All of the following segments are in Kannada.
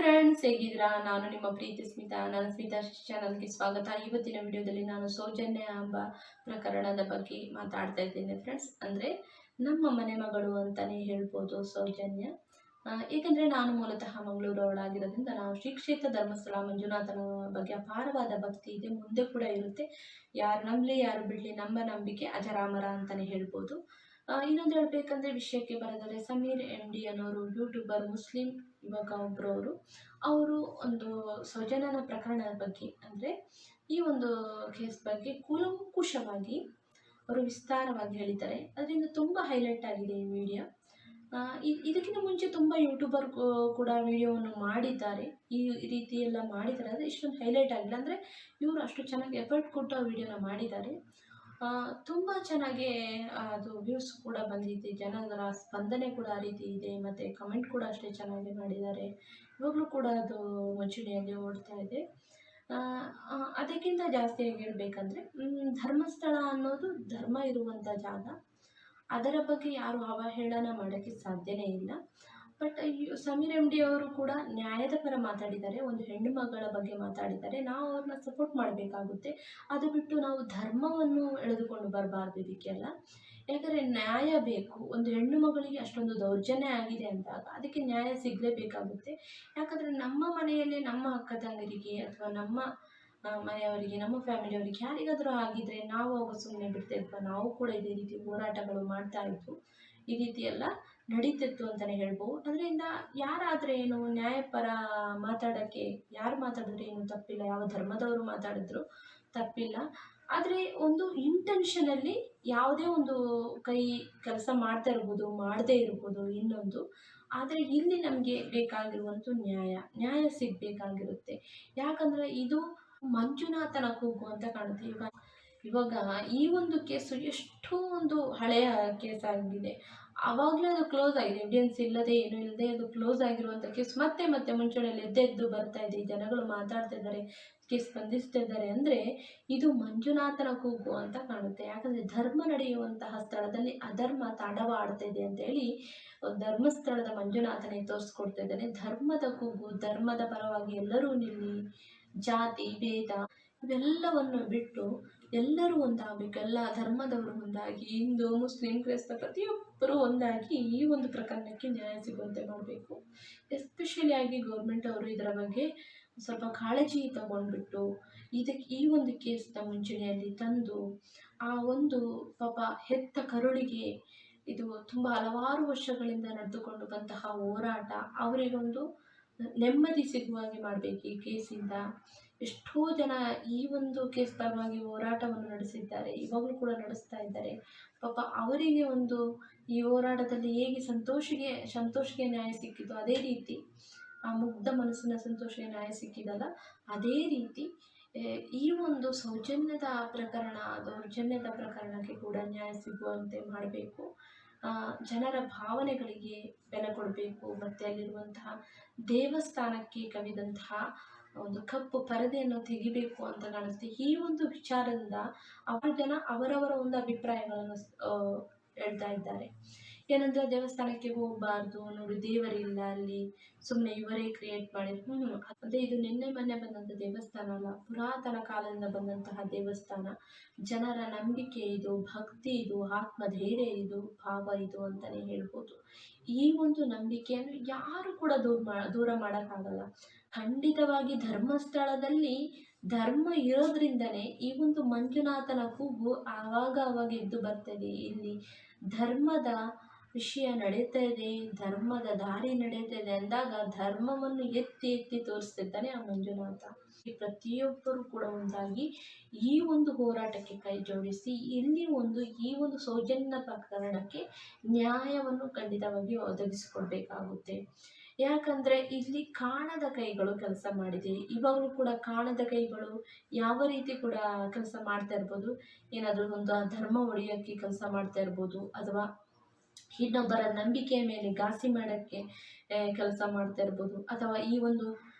ಫ್ರೆಂಡ್ಸ್, ಹೇಗಿದ್ದೀರಾ? ನಾನು ನಿಮ್ಮ ಪ್ರೀತಿ ಸ್ಮಿತಾ. ನಾನು ಸ್ಮಿತಾ ಚಾನಲ್ಗೆ ಸ್ವಾಗತ. ಇವತ್ತಿನ ವಿಡಿಯೋದಲ್ಲಿ ನಾನು ಸೌಜನ್ಯ ಎಂಬ ಪ್ರಕರಣದ ಬಗ್ಗೆ ಮಾತಾಡ್ತಾ ಇದ್ದೇನೆ ಫ್ರೆಂಡ್ಸ್. ಅಂದರೆ ನಮ್ಮ ಮನೆ ಮಗಳು ಅಂತಲೇ ಹೇಳ್ಬೋದು ಸೌಜನ್ಯ. ಏಕೆಂದರೆ ನಾನು ಮೂಲತಃ ಮಂಗಳೂರವಳಾಗಿರೋದ್ರಿಂದ ನಾವು ಶ್ರೀ ಕ್ಷೇತ್ರ ಧರ್ಮಸ್ಥಳ ಮಂಜುನಾಥನ ಬಗ್ಗೆ ಅಪಾರವಾದ ಭಕ್ತಿ ಇದೆ, ಮುಂದೆ ಕೂಡ ಇರುತ್ತೆ. ಯಾರು ನಂಬಲಿ ಯಾರು ಬಿಡಲಿ, ನಮ್ಮ ನಂಬಿಕೆ ಅಜರಾಮರ ಅಂತಲೇ ಹೇಳ್ಬೋದು. ಇನ್ನೊಂದು ಹೇಳಬೇಕಂದ್ರೆ ವಿಷಯಕ್ಕೆ ಬರೆದರೆ, ಸಮೀರ್ MD ಅನ್ನೋರು ಯೂಟ್ಯೂಬರ್, ಮುಸ್ಲಿಂ ಯುವಕ ಒಬ್ಬರವರು. ಅವರು ಒಂದು ಸೌಜನ್ಯನ ಪ್ರಕರಣದ ಬಗ್ಗೆ, ಅಂದರೆ ಈ ಒಂದು ಕೇಸ್ ಬಗ್ಗೆ ಕೂಲಂಕುಷವಾಗಿ ಅವರು ವಿಸ್ತಾರವಾಗಿ ಹೇಳಿದ್ದಾರೆ. ಅದರಿಂದ ತುಂಬ ಹೈಲೈಟ್ ಆಗಿದೆ ಈ ವಿಡಿಯೋ. ಇದಕ್ಕಿಂತ ಮುಂಚೆ ತುಂಬ ಯೂಟ್ಯೂಬರ್ ಕೂಡ ವಿಡಿಯೋವನ್ನು ಮಾಡಿದ್ದಾರೆ, ಈ ರೀತಿ ಎಲ್ಲ ಮಾಡಿದ್ದಾರೆ. ಆದರೆ ಇಷ್ಟೊಂದು ಹೈಲೈಟ್ ಆಗಿಲ್ಲ. ಅಂದರೆ ಇವರು ಅಷ್ಟು ಚೆನ್ನಾಗಿ ಎಫರ್ಟ್ ಕೊಟ್ಟು ಆ ವಿಡಿಯೋನ ಮಾಡಿದ್ದಾರೆ. ತುಂಬ ಚೆನ್ನಾಗಿ ಅದು ವ್ಯೂಸ್ ಕೂಡ ಬಂದಿದೆ, ಜನರ ಸ್ಪಂದನೆ ಕೂಡ ಆ ರೀತಿ ಇದೆ, ಮತ್ತು ಕಮೆಂಟ್ ಕೂಡ ಅಷ್ಟೇ ಚೆನ್ನಾಗಿ ಮಾಡಿದ್ದಾರೆ. ಇವಾಗಲೂ ಕೂಡ ಅದು ಮುಂಚೂಣಿಯಲ್ಲಿ ಓಡ್ತಾ ಇದೆ. ಅದಕ್ಕಿಂತ ಜಾಸ್ತಿಯಾಗಿ ಹೇಳಬೇಕಂದ್ರೆ, ಧರ್ಮಸ್ಥಳ ಅನ್ನೋದು ಧರ್ಮ ಇರುವಂಥ ಜಾಗ. ಅದರ ಬಗ್ಗೆ ಯಾರು ಅವಹೇಳನ ಮಾಡೋಕ್ಕೆ ಸಾಧ್ಯನೇ ಇಲ್ಲ. ಬಟ್ ಸಮೀರ್ MD ಅವರು ಕೂಡ ನ್ಯಾಯದ ಪರ ಮಾತಾಡಿದ್ದಾರೆ, ಒಂದು ಹೆಣ್ಣು ಮಗಳ ಬಗ್ಗೆ ಮಾತಾಡಿದ್ದಾರೆ. ನಾವು ಅವ್ರನ್ನ ಸಪೋರ್ಟ್ ಮಾಡಬೇಕಾಗುತ್ತೆ. ಅದು ಬಿಟ್ಟು ನಾವು ಧರ್ಮವನ್ನು ಎಳೆದುಕೊಂಡು ಬರಬಾರ್ದು ಇದಕ್ಕೆಲ್ಲ. ಯಾಕಂದರೆ ನ್ಯಾಯ ಬೇಕು. ಒಂದು ಹೆಣ್ಣು ಮಗಳಿಗೆ ಅಷ್ಟೊಂದು ದೌರ್ಜನ್ಯ ಆಗಿದೆ ಅಂದಾಗ ಅದಕ್ಕೆ ನ್ಯಾಯ ಸಿಗಲೇಬೇಕಾಗುತ್ತೆ. ಯಾಕಂದರೆ ನಮ್ಮ ಮನೆಯಲ್ಲಿ ನಮ್ಮ ಅಕ್ಕ ತಂಗರಿಗೆ ಅಥವಾ ನಮ್ಮ ಮನೆಯವರಿಗೆ, ನಮ್ಮ ಫ್ಯಾಮಿಲಿಯವರಿಗೆ ಯಾರಿಗಾದರೂ ಆಗಿದ್ರೆ ನಾವು ಅವಾಗ ಸುಮ್ಮನೆ ಬಿಡ್ತಾ ನಾವು ಕೂಡ ಇದೇ ರೀತಿ ಹೋರಾಟಗಳು ಮಾಡ್ತಾ ಇದ್ವು. ಈ ರೀತಿ ಎಲ್ಲ ನಡೀತಿತ್ತು ಅಂತಲೇ ಹೇಳ್ಬೋದು. ಅದರಿಂದ ಯಾರಾದರೆ ಏನು, ನ್ಯಾಯಪರ ಮಾತಾಡೋಕ್ಕೆ ಯಾರು ಮಾತಾಡಿದ್ರೆ ಏನು ತಪ್ಪಿಲ್ಲ, ಯಾವ ಧರ್ಮದವರು ಮಾತಾಡಿದ್ರು ತಪ್ಪಿಲ್ಲ. ಆದರೆ ಒಂದು ಇಂಟೆನ್ಷನಲ್ಲಿ ಯಾವುದೇ ಒಂದು ಕೆಲಸ ಮಾಡ್ತಾ ಇರ್ಬೋದು, ಮಾಡದೇ ಇರ್ಬೋದು ಇನ್ನೊಂದು. ಆದರೆ ಇಲ್ಲಿ ನಮಗೆ ಬೇಕಾಗಿರುವಂಥ ನ್ಯಾಯ ಸಿಗಬೇಕಾಗಿರುತ್ತೆ. ಯಾಕಂದರೆ ಇದು ಮಂಜುನಾಥನ ಕೂಗು ಅಂತ ಕಾಣುತ್ತೆ. ಇವಾಗ ಈ ಒಂದು ಕೇಸು ಎಷ್ಟೋ ಒಂದು ಹಳೆಯ ಕೇಸ್ ಆಗಿದೆ. ಆವಾಗಲೇ ಅದು ಕ್ಲೋಸ್ ಆಗಿದೆ, ಎವಿಡೆನ್ಸ್ ಇಲ್ಲದೆ ಏನೂ ಇಲ್ಲದೆ ಅದು ಕ್ಲೋಸ್ ಆಗಿರುವಂಥ ಕೇಸ್ ಮತ್ತೆ ಮತ್ತೆ ಮುಂಚೂಣಿಯಲ್ಲಿ ಎದ್ದೆದ್ದು ಬರ್ತಾ ಇದೆ. ಜನಗಳು ಮಾತಾಡ್ತಾ ಇದ್ದಾರೆ, ಕೇಸ್ ಸ್ಪಂದಿಸ್ತಾ ಇದ್ದಾರೆ. ಅಂದರೆ ಇದು ಮಂಜುನಾಥನ ಕೂಗು ಅಂತ ಕಾಣುತ್ತೆ. ಯಾಕಂದರೆ ಧರ್ಮ ನಡೆಯುವಂತಹ ಸ್ಥಳದಲ್ಲಿ ಅಧರ್ಮ ತಾಂಡವಾಡ್ತಾ ಇದೆ ಅಂತೇಳಿ ಧರ್ಮಸ್ಥಳದ ಮಂಜುನಾಥನೇ ತೋರಿಸ್ಕೊಡ್ತಾ ಇದ್ದಾನೆ. ಧರ್ಮದ ಕೂಗು, ಧರ್ಮದ ಪರವಾಗಿ ಎಲ್ಲರೂ ನಿಲ್ಲಿ, ಜಾತಿ ಭೇದ ಇವೆಲ್ಲವನ್ನು ಬಿಟ್ಟು ಎಲ್ಲರೂ ಒಂದಾಗಬೇಕು. ಎಲ್ಲ ಧರ್ಮದವರು ಒಂದಾಗಿ, ಹಿಂದೂ ಮುಸ್ಲಿಂ ಕ್ರೈಸ್ತ ಪ್ರತಿಯೊಬ್ಬರೂ ಒಂದಾಗಿ ಈ ಒಂದು ಪ್ರಕರಣಕ್ಕೆ ನ್ಯಾಯ ಸಿಗುವಂತೆ ಮಾಡಬೇಕು. ಎಸ್ಪೆಷಲಿ ಆಗಿ ಗೌರ್ಮೆಂಟ್ ಅವರು ಇದರ ಬಗ್ಗೆ ಸ್ವಲ್ಪ ಕಾಳಜಿ ತಗೊಂಡ್ಬಿಟ್ಟು ಈ ಒಂದು ಕೇಸ್ನ ಮುಂಚೂಣಿಯಲ್ಲಿ ತಂದು, ಆ ಒಂದು ಪಾಪ ಹೆತ್ತ ಕರುಳಿಗೆ, ಇದು ತುಂಬ ಹಲವಾರು ವರ್ಷಗಳಿಂದ ನಡೆದುಕೊಂಡು ಬಂತಹ ಹೋರಾಟ, ಅವರಿಗೊಂದು ನೆಮ್ಮದಿ ಸಿಗುವಾಗೆ ಮಾಡಬೇಕು. ಈ ಕೇಸಿಂದ ಎಷ್ಟೋ ಜನ ಈ ಒಂದು ಕೇಸ್ ಪರವಾಗಿ ಹೋರಾಟವನ್ನು ನಡೆಸಿದ್ದಾರೆ, ಇವಾಗಲೂ ಕೂಡ ನಡೆಸ್ತಾ ಇದ್ದಾರೆ. ಪಾಪ ಅವರಿಗೆ ಒಂದು ಈ ಹೋರಾಟದಲ್ಲಿ ಹೇಗೆ ಸಂತೋಷಿಗೆ ನ್ಯಾಯ ಸಿಕ್ಕಿತು, ಅದೇ ರೀತಿ ಆ ಮುಗ್ಧ ಮನಸ್ಸಿನ ಸಂತೋಷಕ್ಕೆ ನ್ಯಾಯ ಸಿಕ್ಕಿದಲ್ಲ, ಅದೇ ರೀತಿ ಈ ಒಂದು ದೌರ್ಜನ್ಯದ ಪ್ರಕರಣಕ್ಕೆ ಕೂಡ ನ್ಯಾಯ ಸಿಗುವಂತೆ ಮಾಡಬೇಕು. ಜನರ ಭಾವನೆಗಳಿಗೆ ಬೆಲೆ ಕೊಡಬೇಕು. ಮತ್ತು ಅಲ್ಲಿರುವಂತಹ ದೇವಸ್ಥಾನಕ್ಕೆ ಕವಿದಂತಹ ಒಂದು ಕಪ್ಪು ಪರದೆಯನ್ನು ತೆಗಿಬೇಕು ಅಂತ ಕಾಣುತ್ತೆ. ಈ ಒಂದು ವಿಚಾರದಿಂದ ಜನ ಅವರವರ ಒಂದು ಅಭಿಪ್ರಾಯಗಳನ್ನು ಹೇಳ್ತಾ ಇದ್ದಾರೆ. ಏನಂದರೆ ದೇವಸ್ಥಾನಕ್ಕೆ ಹೋಗಬಾರ್ದು, ನೋಡಿ ದೇವರಿಲ್ಲ ಅಲ್ಲಿ, ಸುಮ್ಮನೆ ಇವರೇ ಕ್ರಿಯೇಟ್ ಮಾಡಿದ್ರು. ಅದೇ ಇದು ನಿನ್ನೆ ಮೊನ್ನೆ ಬಂದಂಥ ದೇವಸ್ಥಾನ ಅಲ್ಲ, ಪುರಾತನ ಕಾಲದಿಂದ ಬಂದಂತಹ ದೇವಸ್ಥಾನ. ಜನರ ನಂಬಿಕೆ ಇದು, ಭಕ್ತಿ ಇದು, ಆತ್ಮಧೈರ್ಯ ಇದು, ಭಾವ ಇದು ಅಂತಲೇ ಹೇಳ್ಬೋದು. ಈ ಒಂದು ನಂಬಿಕೆಯನ್ನು ಯಾರು ಕೂಡ ದೂರ ಮಾಡೋಕ್ಕಾಗಲ್ಲ. ಖಂಡಿತವಾಗಿ ಧರ್ಮಸ್ಥಳದಲ್ಲಿ ಧರ್ಮ ಇರೋದ್ರಿಂದನೇ ಈ ಒಂದು ಮಂಜುನಾಥನ ಕೂಗು ಅವಾಗ ಎದ್ದು ಬರ್ತದೆ. ಇಲ್ಲಿ ಧರ್ಮದ ವಿಷಯ ನಡೀತಾ ಇದೆ, ಧರ್ಮದ ದಾರಿ ನಡೀತಾ ಇದೆ ಅಂದಾಗ ಧರ್ಮವನ್ನು ಎತ್ತಿ ತೋರಿಸ್ತಿದ್ದಾನೆ ಆ ಮಂಜುನಾಥ. ಈ ಪ್ರತಿಯೊಬ್ಬರು ಕೂಡ ಒಂದಾಗಿ ಈ ಒಂದು ಹೋರಾಟಕ್ಕೆ ಕೈ ಜೋಡಿಸಿ ಈ ಒಂದು ಸೌಜನ್ಯ ಪ್ರಕರಣಕ್ಕೆ ನ್ಯಾಯವನ್ನು ಖಂಡಿತವಾಗಿ ಒದಗಿಸಿಕೊಡ್ಬೇಕಾಗುತ್ತೆ. ಯಾಕಂದರೆ ಇಲ್ಲಿ ಕಾಣದ ಕೈಗಳು ಕೆಲಸ ಮಾಡಿದೆ. ಇವಾಗಲೂ ಕೂಡ ಕಾಣದ ಕೈಗಳು ಯಾವ ರೀತಿ ಕೂಡ ಕೆಲಸ ಮಾಡ್ತಾ ಇರ್ಬೋದು. ಏನಾದರೂ ಒಂದು ಧರ್ಮ ಒಡೆಯೋಕ್ಕೆ ಕೆಲಸ ಮಾಡ್ತಾ ಇರ್ಬೋದು, ಅಥವಾ ಇನ್ನೊಬ್ಬರ ನಂಬಿಕೆಯ ಮೇಲೆ ಘಾಸಿ ಮಾಡೋಕ್ಕೆ ಕೆಲಸ ಮಾಡ್ತಾ ಇರ್ಬೋದು, ಅಥವಾ ಈ ಒಂದು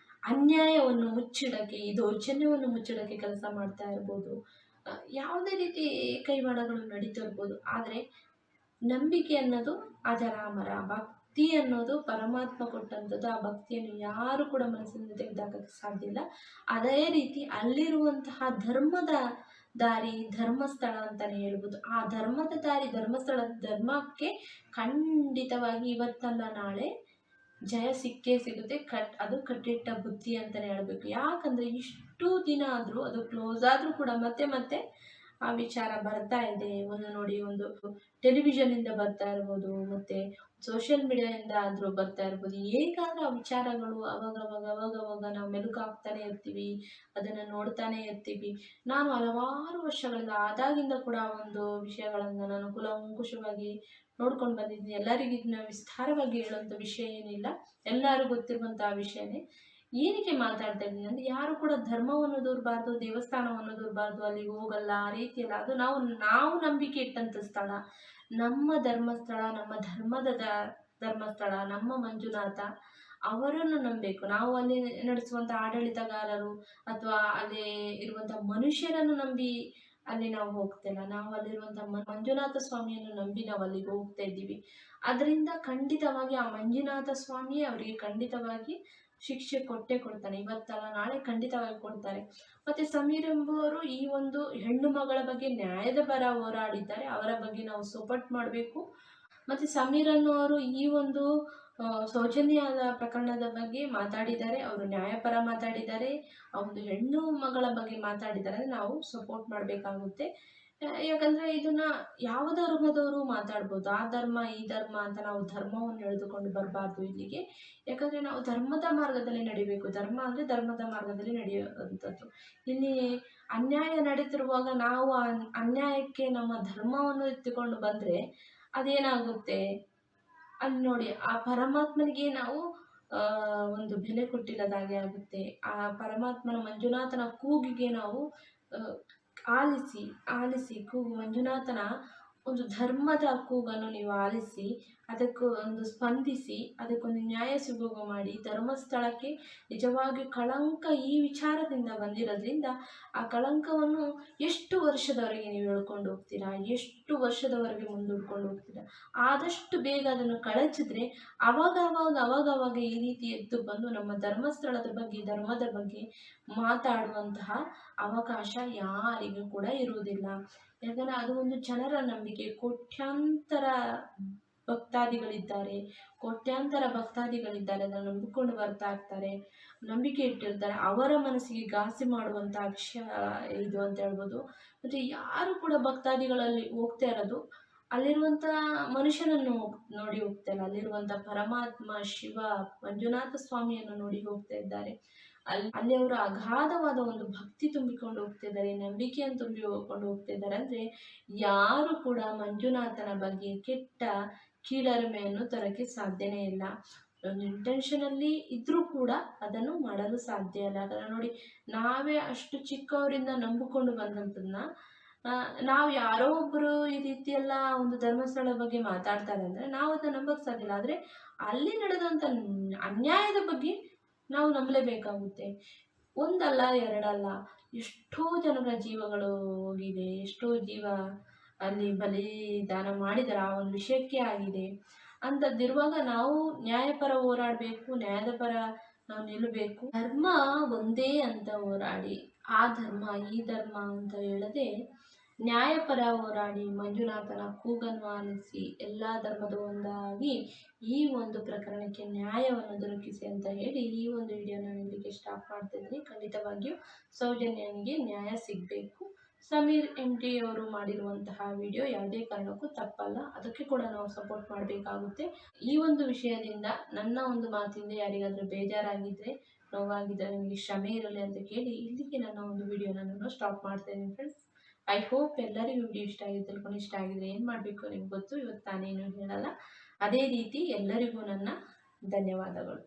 ಅನ್ಯಾಯವನ್ನು ಮುಚ್ಚಿಡೋಕ್ಕೆ, ಈ ದೌರ್ಜನ್ಯವನ್ನು ಮುಚ್ಚಿಡೋಕ್ಕೆ ಕೆಲಸ ಮಾಡ್ತಾ ಇರ್ಬೋದು. ಯಾವುದೇ ರೀತಿ ಕೈವಾಡಗಳು ನಡೀತಾ ಇರ್ಬೋದು. ಆದರೆ ನಂಬಿಕೆ ಅನ್ನೋದು ಅಜರಾಮರ. ಭಕ್ತಿ ಅನ್ನೋದು ಪರಮಾತ್ಮ ಕೊಟ್ಟಂಥದ್ದು. ಆ ಭಕ್ತಿಯನ್ನು ಯಾರು ಕೂಡ ಮನಸ್ಸಿನಿಂದ ತೆಗೆದುಹಾಕಕ್ಕೆ ಸಾಧ್ಯ ಇಲ್ಲ. ಅದೇ ರೀತಿ ಅಲ್ಲಿರುವಂತಹ ಧರ್ಮದ ದಾರಿ, ಧರ್ಮಸ್ಥಳ ಅಂತಲೇ ಹೇಳ್ಬೋದು. ಆ ಧರ್ಮದ ದಾರಿ, ಧರ್ಮಸ್ಥಳ, ಧರ್ಮಕ್ಕೆ ಖಂಡಿತವಾಗಿ ಇವತ್ತಲ್ಲ ನಾಳೆ ಜಯ ಸಿಕ್ಕೇ ಸಿಗುತ್ತೆ. ಅದು ಕಟ್ಟಿಟ್ಟ ಬುತ್ತಿ ಅಂತಲೇ ಹೇಳಬೇಕು. ಯಾಕಂದರೆ ಇಷ್ಟು ದಿನ ಆದರೂ ಅದು ಕ್ಲೋಸ್ ಆದರೂ ಕೂಡ ಮತ್ತೆ ಮತ್ತೆ ಆ ವಿಚಾರ ಬರ್ತಾ ಇದೆ. ಒಂದು ನೋಡಿ, ಒಂದು ಟೆಲಿವಿಷನ್ನಿಂದ ಬರ್ತಾ ಇರ್ಬೋದು, ಮತ್ತು ಸೋಷಿಯಲ್ ಮೀಡಿಯಾದಿಂದ ಆದರೂ ಬರ್ತಾ ಇರ್ಬೋದು. ಹೇಗಾದರೂ ಆ ವಿಚಾರಗಳು ಅವಾಗ ನಾವು ಮೆಲುಕು ಹಾಕ್ತಾನೆ ಇರ್ತೀವಿ, ಅದನ್ನು ನೋಡ್ತಾನೆ ಇರ್ತೀವಿ. ನಾನು ಹಲವಾರು ವರ್ಷಗಳಿಂದ ಆದಾಗಿಂದ ಕೂಡ ಒಂದು ವಿಷಯಗಳನ್ನು ನಾನು ಕುಲಂಕುಷವಾಗಿ ನೋಡ್ಕೊಂಡು ಬಂದಿದ್ದೀನಿ. ಎಲ್ಲರಿಗೂ ಇದನ್ನ ವಿಸ್ತಾರವಾಗಿ ಹೇಳುವಂಥ ವಿಷಯ ಏನಿಲ್ಲ, ಎಲ್ಲರೂ ಗೊತ್ತಿರುವಂಥ ವಿಷಯನೇ. ಏನಕ್ಕೆ ಮಾತಾಡ್ತಾ ಇದ್ದೀನಿ ಅಂದರೆ, ಯಾರು ಕೂಡ ಧರ್ಮವನ್ನು ದೂರಬಾರ್ದು, ದೇವಸ್ಥಾನವನ್ನು ದೂರಬಾರ್ದು, ಅಲ್ಲಿಗೆ ಹೋಗಲ್ಲ ಆ ರೀತಿಯಲ್ಲ. ಅದು ನಾವು ನಂಬಿಕೆ ಇಟ್ಟಂಥ ಸ್ಥಳ, ನಮ್ಮ ಧರ್ಮಸ್ಥಳ, ನಮ್ಮ ಧರ್ಮದ ಧರ್ಮಸ್ಥಳ, ನಮ್ಮ ಮಂಜುನಾಥ, ಅವರನ್ನು ನಂಬಬೇಕು. ನಾವು ಅಲ್ಲಿ ನಡೆಸುವಂಥ ಆಡಳಿತಗಾರರು ಅಥವಾ ಅಲ್ಲಿ ಇರುವಂಥ ಮನುಷ್ಯರನ್ನು ನಂಬಿ ಅಲ್ಲಿ ನಾವು ಹೋಗ್ತಿಲ್ಲ. ನಾವು ಅಲ್ಲಿರುವಂಥ ಮಂಜುನಾಥ ಸ್ವಾಮಿಯನ್ನು ನಂಬಿ ನಾವು ಅಲ್ಲಿಗೆ ಹೋಗ್ತಾ ಇದ್ದೀವಿ. ಅದರಿಂದ ಖಂಡಿತವಾಗಿ ಆ ಮಂಜುನಾಥ ಸ್ವಾಮಿ ಅವರಿಗೆ ಖಂಡಿತವಾಗಿ ಶಿಕ್ಷೆ ಕೊಟ್ಟೇ ಕೊಡ್ತಾನೆ. ಇವತ್ತಲ್ಲ ನಾಳೆ ಖಂಡಿತವಾಗಿ ಕೊಡ್ತಾರೆ. ಮತ್ತು ಸಮೀರ್ ಎಂಬುವರು ಈ ಒಂದು ಹೆಣ್ಣು ಮಗಳ ಬಗ್ಗೆ ನ್ಯಾಯದ ಪರ ಹೋರಾಡಿದ್ದಾರೆ. ಅವರ ಬಗ್ಗೆ ನಾವು ಸಪೋರ್ಟ್ ಮಾಡಬೇಕು. ಮತ್ತು ಸಮೀರ್ ಅನ್ನೋರು ಈ ಒಂದು ಸೌಜನ್ಯದ ಪ್ರಕರಣದ ಬಗ್ಗೆ ಮಾತಾಡಿದ್ದಾರೆ. ಅವರು ನ್ಯಾಯಪರ ಮಾತಾಡಿದ್ದಾರೆ. ಆ ಒಂದು ಹೆಣ್ಣು ಮಗಳ ಬಗ್ಗೆ ಮಾತಾಡಿದ್ದಾರೆ. ನಾವು ಸಪೋರ್ಟ್ ಮಾಡಬೇಕಾಗುತ್ತೆ. ಯಾಕಂದರೆ ಇದನ್ನು ಯಾವ ಧರ್ಮದವರು ಮಾತಾಡ್ಬೋದು. ಆ ಧರ್ಮ ಈ ಧರ್ಮ ಅಂತ ನಾವು ಧರ್ಮವನ್ನು ಎಳೆದುಕೊಂಡು ಬರಬಾರ್ದು ಇಲ್ಲಿಗೆ. ಯಾಕಂದರೆ ನಾವು ಧರ್ಮದ ಮಾರ್ಗದಲ್ಲಿ ನಡಿಬೇಕು. ಧರ್ಮ ಅಂದರೆ ಧರ್ಮದ ಮಾರ್ಗದಲ್ಲಿ ನಡೆಯುವಂಥದ್ದು. ಇಲ್ಲಿ ಅನ್ಯಾಯ ನಡೀತಿರುವಾಗ ನಾವು ಆ ಅನ್ಯಾಯಕ್ಕೆ ನಮ್ಮ ಧರ್ಮವನ್ನು ಎತ್ತಿಕೊಂಡು ಬಂದರೆ ಅದೇನಾಗುತ್ತೆ? ಅಲ್ಲಿ ನೋಡಿ, ಆ ಪರಮಾತ್ಮನಿಗೆ ನಾವು ಒಂದು ಬೆಲೆ ಕೊಟ್ಟಿಲ್ಲದಾಗೆ ಆಗುತ್ತೆ. ಆ ಪರಮಾತ್ಮನ ಮಂಜುನಾಥನ ಕೂಗಿಗೆ ನಾವು ಆಲಿಸಿ ಕೂಗು, ಮಂಜುನಾಥನ ಒಂದು ಧರ್ಮದ ಕೂಗನ್ನು ನೀವು ಆಲಿಸಿ, ಅದಕ್ಕೂ ಒಂದು ಸ್ಪಂದಿಸಿ, ಅದಕ್ಕೊಂದು ನ್ಯಾಯ ಸಿಗುವ ಮಾಡಿ. ಧರ್ಮಸ್ಥಳಕ್ಕೆ ನಿಜವಾಗಿ ಕಳಂಕ ಈ ವಿಚಾರದಿಂದ ಬಂದಿರೋದ್ರಿಂದ ಆ ಕಳಂಕವನ್ನು ಎಷ್ಟು ವರ್ಷದವರೆಗೆ ನೀವು ಹೇಳ್ಕೊಂಡು ಹೋಗ್ತೀರಾ, ಎಷ್ಟು ವರ್ಷದವರೆಗೆ ಮುಂದೂಡ್ಕೊಂಡು ಹೋಗ್ತೀರಾ? ಆದಷ್ಟು ಬೇಗ ಅದನ್ನು ಕಳಚಿದ್ರೆ ಅವಾಗ ಈ ರೀತಿ ಎದ್ದು ಬಂದು ನಮ್ಮ ಧರ್ಮಸ್ಥಳದ ಬಗ್ಗೆ, ಧರ್ಮದ ಬಗ್ಗೆ ಮಾತಾಡುವಂತಹ ಅವಕಾಶ ಯಾರಿಗೂ ಕೂಡ ಇರುವುದಿಲ್ಲ. ಯಾಕಂದರೆ ಅದು ಒಂದು ಜನರ ನಂಬಿಕೆ. ಕೋಟ್ಯಾಂತರ ಭಕ್ತಾದಿಗಳಿದ್ದಾರೆ, ಅದನ್ನು ನಂಬಿಕೊಂಡು ಬರ್ತಾ ಇರ್ತಾರೆ, ನಂಬಿಕೆ ಇಟ್ಟಿರ್ತಾರೆ. ಅವರ ಮನಸ್ಸಿಗೆ ಘಾಸಿ ಮಾಡುವಂಥ ವಿಷಯ ಇದು ಅಂತ ಹೇಳ್ಬೋದು. ಮತ್ತು ಯಾರು ಕೂಡ ಭಕ್ತಾದಿಗಳಲ್ಲಿ ಹೋಗ್ತಾ ಇರೋದು ಅಲ್ಲಿರುವಂಥ ಮನುಷ್ಯನನ್ನು ನೋಡಿ ಹೋಗ್ತಾ ಇಲ್ಲ, ಅಲ್ಲಿರುವಂಥ ಪರಮಾತ್ಮ ಶಿವ ಮಂಜುನಾಥ ಸ್ವಾಮಿಯನ್ನು ನೋಡಿ ಹೋಗ್ತಾ ಇದ್ದಾರೆ. ಅಲ್ಲಿ ಅವರು ಅಗಾಧವಾದ ಒಂದು ಭಕ್ತಿ ತುಂಬಿಕೊಂಡು ಹೋಗ್ತಿದ್ದಾರೆ, ನಂಬಿಕೆಯನ್ನು ತುಂಬಿಕೊಂಡು ಹೋಗ್ತಿದ್ದಾರೆ. ಅಂದರೆ ಯಾರು ಕೂಡ ಮಂಜುನಾಥನ ಬಗ್ಗೆ ಕೆಟ್ಟ ಕೀಳರಿಮೆಯನ್ನು ತರೋಕ್ಕೆ ಸಾಧ್ಯನೇ ಇಲ್ಲ. ಒಂದು ಇಂಟೆನ್ಷನಲ್ಲಿ ಇದ್ದರೂ ಕೂಡ ಅದನ್ನು ಮಾಡಲು ಸಾಧ್ಯ ಇಲ್ಲ. ಅದನ್ನು ನೋಡಿ, ನಾವೇ ಅಷ್ಟು ಚಿಕ್ಕವರಿಂದ ನಂಬಿಕೊಂಡು ಬಂದಂಥದ್ದನ್ನ ನಾವು ಯಾರೋ ಒಬ್ಬರು ಈ ರೀತಿಯೆಲ್ಲ ಒಂದು ಧರ್ಮಸ್ಥಳದ ಬಗ್ಗೆ ಮಾತಾಡ್ತಾರೆ ಅಂದರೆ ನಾವು ಅದನ್ನು ನಂಬಕ್ಕೆ ಸಾಧ್ಯ ಇಲ್ಲ. ಆದರೆ ಅಲ್ಲಿ ನಡೆದಂಥ ಅನ್ಯಾಯದ ಬಗ್ಗೆ ನಾವು ನಂಬಲೇಬೇಕಾಗುತ್ತೆ. ಒಂದಲ್ಲ ಎರಡಲ್ಲ, ಎಷ್ಟೋ ಜನರ ಜೀವಗಳು ಹೋಗಿದೆ, ಎಷ್ಟೋ ಜೀವ ಅಲ್ಲಿ ಬಲಿದಾನ ಮಾಡಿದರೆ ಆ ಒಂದು ವಿಷಯಕ್ಕೆ ಆಗಿದೆ. ಅಂಥದ್ದಿರುವಾಗ ನಾವು ನ್ಯಾಯಪರ ಹೋರಾಡಬೇಕು, ನ್ಯಾಯದ ಪರ ನಾವು ನಿಲ್ಲಬೇಕು. ಧರ್ಮ ಒಂದೇ ಅಂತ ಹೋರಾಡಿ, ಆ ಧರ್ಮ ಈ ಧರ್ಮ ಅಂತ ಹೇಳದೆ ನ್ಯಾಯಪರ ಹೋರಾಡಿ ಮಂಜುನಾಥನ ಕೂಗನ್ನು ಆಲಿಸಿ ಎಲ್ಲ ಧರ್ಮದ ಒಂದಾಗಿ ಈ ಒಂದು ಪ್ರಕರಣಕ್ಕೆ ನ್ಯಾಯವನ್ನು ದೊರಕಿಸಿ ಅಂತ ಹೇಳಿ ಈ ಒಂದು ವಿಡಿಯೋನ ನೀಡಲಿಕ್ಕೆ ಸ್ಟಾರ್ಟ್ ಮಾಡ್ತಿದ್ದೀನಿ. ಖಂಡಿತವಾಗಿಯೂ ಸೌಜನ್ಯನಿಗೆ ನ್ಯಾಯ ಸಿಗಬೇಕು. ಸಮೀರ್ MT ಅವರು ಮಾಡಿರುವಂತಹ ವಿಡಿಯೋ ಯಾವುದೇ ಕಾರಣಕ್ಕೂ ತಪ್ಪಲ್ಲ, ಅದಕ್ಕೆ ಕೂಡ ನಾವು ಸಪೋರ್ಟ್ ಮಾಡಬೇಕಾಗುತ್ತೆ. ಈ ಒಂದು ವಿಷಯದಿಂದ ನನ್ನ ಒಂದು ಮಾತಿಂದ ಯಾರಿಗಾದರೂ ಬೇಜಾರಾಗಿದ್ದರೆ, ನೋವಾಗಿದ್ದರೆ ನನಗೆ ಕ್ಷಮೆ ಇರಲಿ ಅಂತ ಕೇಳಿ ಇಲ್ಲಿಗೆ ನನ್ನ ಒಂದು ವಿಡಿಯೋನ ನಾನು ಸ್ಟಾಪ್ ಮಾಡ್ತಾಯಿದ್ದೀನಿ ಫ್ರೆಂಡ್ಸ್. ಐ ಹೋಪ್ ಎಲ್ಲರಿಗೂ ವಿಡಿಯೋ ಇಷ್ಟ ಆಗಿದೆ, ತಿಳ್ಕೊಂಡು ಇಷ್ಟ ಆಗಿದೆ. ಏನು ಮಾಡಬೇಕು ನಿಮ್ಗೆ ಗೊತ್ತು, ಇವತ್ತು ನಾನೇನು ಹೇಳಲ್ಲ. ಅದೇ ರೀತಿ ಎಲ್ಲರಿಗೂ ನನ್ನ ಧನ್ಯವಾದಗಳು.